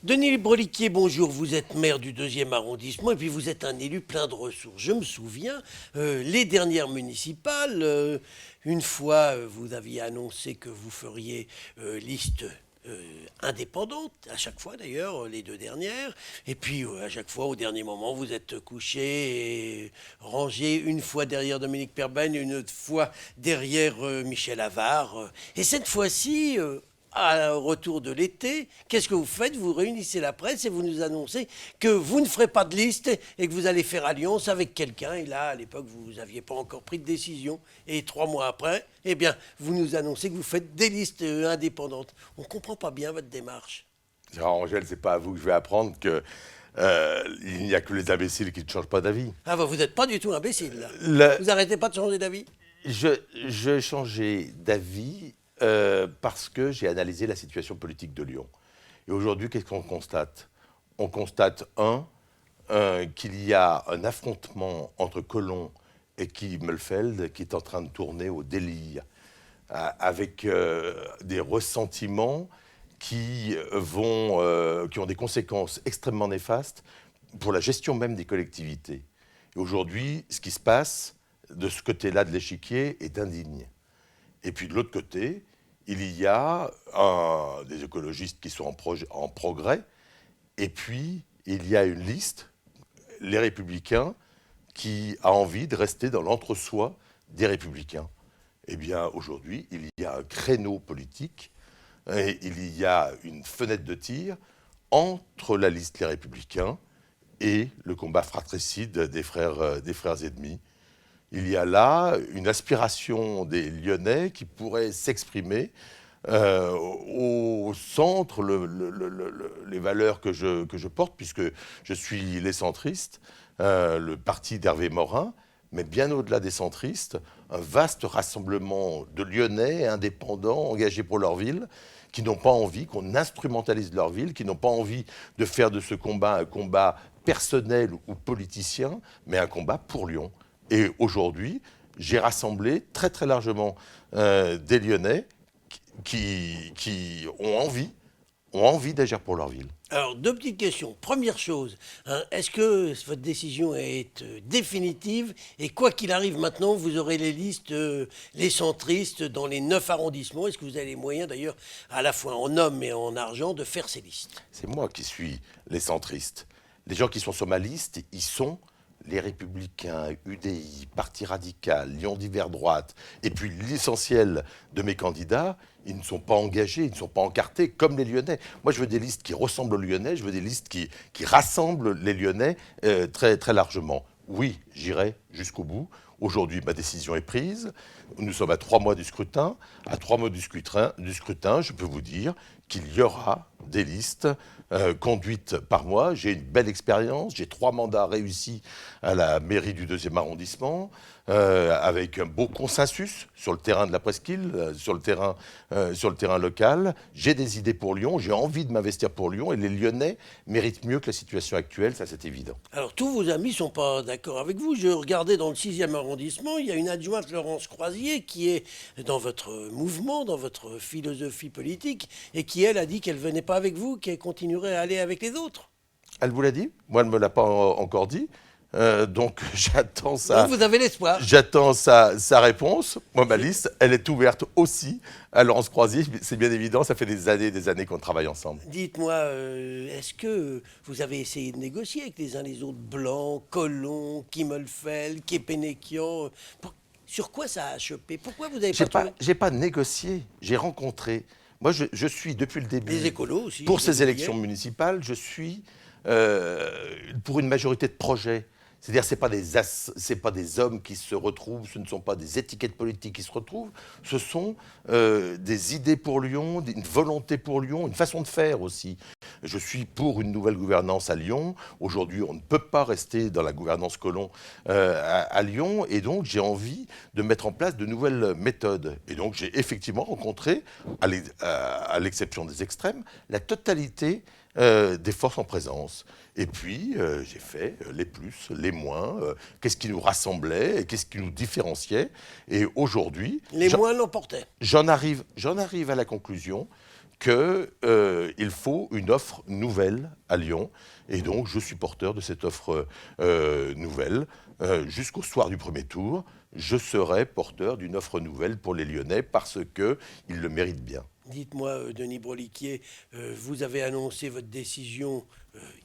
Denis Broliquier, bonjour. Vous êtes maire du 2e arrondissement et puis vous êtes un élu plein de ressources. Je me souviens, les dernières municipales, une fois, vous aviez annoncé que vous feriez liste indépendante, à chaque fois d'ailleurs, les deux dernières. Et puis, à chaque fois, au dernier moment, vous êtes couché et rangé une fois derrière Dominique Perben, une autre fois derrière Michel Avare. Et cette fois-ci, à retour de l'été, qu'est-ce que vous faites? Vous réunissez la presse et vous nous annoncez que vous ne ferez pas de liste et que vous allez faire alliance avec quelqu'un. Et là, à l'époque, vous n'aviez pas encore pris de décision. Et 3 mois après, eh bien, vous nous annoncez que vous faites des listes indépendantes. On ne comprend pas bien votre démarche. Gérard Angèle, c'est pas à vous que je vais apprendre que il n'y a que les imbéciles qui ne changent pas d'avis. Ah, bah, vous n'êtes pas du tout imbécile, là. Le- Vous n'arrêtez pas de changer d'avis? je changeais d'avis parce que j'ai analysé la situation politique de Lyon. Et aujourd'hui, qu'est-ce qu'on constate? On constate, qu'il y a un affrontement entre Collomb et Kimmelfeld qui est en train de tourner au délire, avec des ressentiments qui ont des conséquences extrêmement néfastes pour la gestion même des collectivités. Et aujourd'hui, ce qui se passe de ce côté-là de l'échiquier est indigne. Et puis de l'autre côté, il y a des écologistes qui sont en progrès, et puis il y a une liste, les Républicains, qui a envie de rester dans l'entre-soi des Républicains. Eh bien, aujourd'hui, il y a un créneau politique et il y a une fenêtre de tir entre la liste Les Républicains et le combat fratricide des frères ennemis. Il y a là une aspiration des Lyonnais qui pourrait s'exprimer au centre, les valeurs que je porte, puisque je suis les centristes, le parti d'Hervé Morin, mais bien au-delà des centristes, un vaste rassemblement de Lyonnais indépendants, engagés pour leur ville, qui n'ont pas envie qu'on instrumentalise leur ville, qui n'ont pas envie de faire de ce combat un combat personnel ou politicien, mais un combat pour Lyon. Et aujourd'hui, j'ai rassemblé très très largement des Lyonnais qui ont envie d'agir pour leur ville. Alors, deux petites questions. Première chose, hein, est-ce que votre décision est définitive? Et quoi qu'il arrive maintenant, vous aurez les listes, les centristes dans les 9 arrondissements. Est-ce que vous avez les moyens, d'ailleurs, à la fois en hommes et en argent, de faire ces listes? C'est moi qui suis les centristes. Les gens qui sont sur ma liste, ils sont les Républicains, UDI, Parti radical, Lyon d'hiver droite, et puis l'essentiel de mes candidats, ils ne sont pas engagés, ils ne sont pas encartés comme les Lyonnais. Moi, je veux des listes qui ressemblent aux Lyonnais, je veux des listes qui rassemblent les Lyonnais très, très largement. Oui, j'irai jusqu'au bout. Aujourd'hui, ma décision est prise. Nous sommes à 3 mois du scrutin. À 3 mois du scrutin, je peux vous dire qu'il y aura des listes conduites par moi. J'ai une belle expérience. J'ai 3 mandats réussis à la mairie du 2e arrondissement, avec un beau consensus sur le terrain de la presqu'île, sur le terrain local. J'ai des idées pour Lyon. J'ai envie de m'investir pour Lyon. Et les Lyonnais méritent mieux que la situation actuelle. Ça, c'est évident. Alors, tous vos amis ne sont pas d'accord avec vous. Je regardais dans le 6e arrondissement, il y a une adjointe, Laurence Croisier, qui est dans votre mouvement, dans votre philosophie politique, et qui, elle, a dit qu'elle ne venait pas avec vous, qu'elle continuerait à aller avec les autres. Elle vous l'a dit? Moi, elle ne me l'a pas encore dit. Donc, Donc, vous avez l'espoir. j'attends sa réponse. Moi, ma liste, elle est ouverte aussi à Laurence Croisier. C'est bien évident, ça fait des années qu'on travaille ensemble. Dites-moi, est-ce que vous avez essayé de négocier avec les uns les autres, Blanc, Collomb, Kimmelfeld, Kepenekian sur quoi ça a chopé? Pourquoi vous n'avez pas trouvé J'ai pas négocié, j'ai rencontré. Moi, je suis depuis le début. les écolos aussi? Pour je ces disais. élections municipales, je suis pour une majorité de projets. C'est-à-dire, c'est pas des hommes qui se retrouvent, ce ne sont pas des étiquettes politiques qui se retrouvent, ce sont des idées pour Lyon, une volonté pour Lyon, une façon de faire aussi. Je suis pour une nouvelle gouvernance à Lyon. Aujourd'hui, on ne peut pas rester dans la gouvernance Collomb à Lyon, et donc j'ai envie de mettre en place de nouvelles méthodes. Et donc j'ai effectivement rencontré, à l'exception des extrêmes, la totalité des forces en présence. Et puis, j'ai fait les plus, les moins, qu'est-ce qui nous rassemblait et qu'est-ce qui nous différenciait. Et aujourd'hui, Les moins l'emportaient. j'en arrive à la conclusion qu'il faut une offre nouvelle à Lyon. Et donc, je suis porteur de cette offre nouvelle. Jusqu'au soir du premier tour, je serai porteur d'une offre nouvelle pour les Lyonnais parce qu'ils le méritent bien. Dites-moi, Denis Broliquier, vous avez annoncé votre décision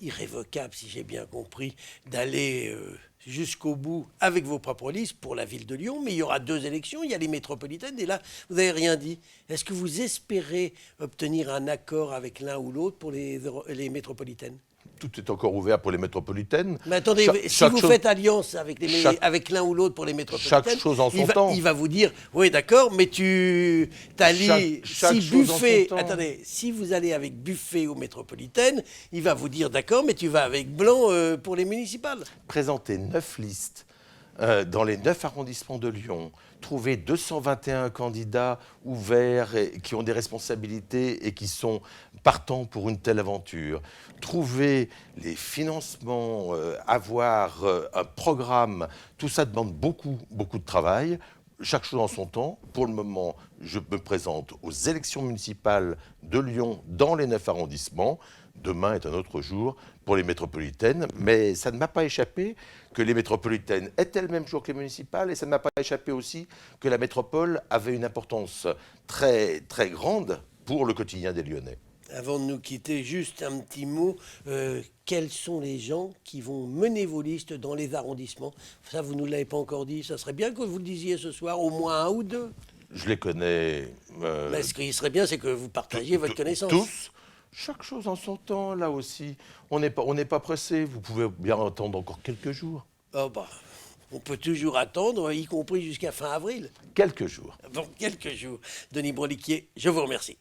irrévocable, si j'ai bien compris, d'aller jusqu'au bout avec vos propres listes pour la ville de Lyon. Mais il y aura 2 élections, il y a les métropolitaines, et là, vous n'avez rien dit. Est-ce que vous espérez obtenir un accord avec l'un ou l'autre pour les métropolitaines? Tout est encore ouvert pour les métropolitaines. Mais attendez, si vous faites alliance avec, avec l'un ou l'autre pour les métropolitaines, chaque chose en son temps. Il va vous dire, oui d'accord, mais tu t'allies, si Buffet, attendez, si vous allez avec Buffet aux métropolitaines, il va vous dire, d'accord, mais tu vas avec Blanc pour les municipales. Présenter 9 listes dans les 9 arrondissements de Lyon, trouver 221 candidats ouverts et qui ont des responsabilités et qui sont partants pour une telle aventure, trouver les financements, avoir un programme, tout ça demande beaucoup, beaucoup de travail. Chaque chose en son temps. Pour le moment, je me présente aux élections municipales de Lyon dans les 9 arrondissements. Demain est un autre jour pour les métropolitaines, mais ça ne m'a pas échappé que les métropolitaines étaient le même jour que les municipales, et ça ne m'a pas échappé aussi que la métropole avait une importance très, très grande pour le quotidien des Lyonnais. Avant de nous quitter, juste un petit mot. Quels sont les gens qui vont mener vos listes dans les arrondissements? Ça, vous ne nous l'avez pas encore dit. Ça serait bien que vous le disiez ce soir, au moins 1 ou 2. Je les connais. Mais ce qui serait bien, c'est que vous partagiez votre connaissance. Tous. Chaque chose en son temps, là aussi. On n'est pas pressé. Vous pouvez bien attendre encore quelques jours. Oh bah, on peut toujours attendre, y compris jusqu'à fin avril. Quelques jours. Bon, quelques jours. Denis Broliquier, je vous remercie.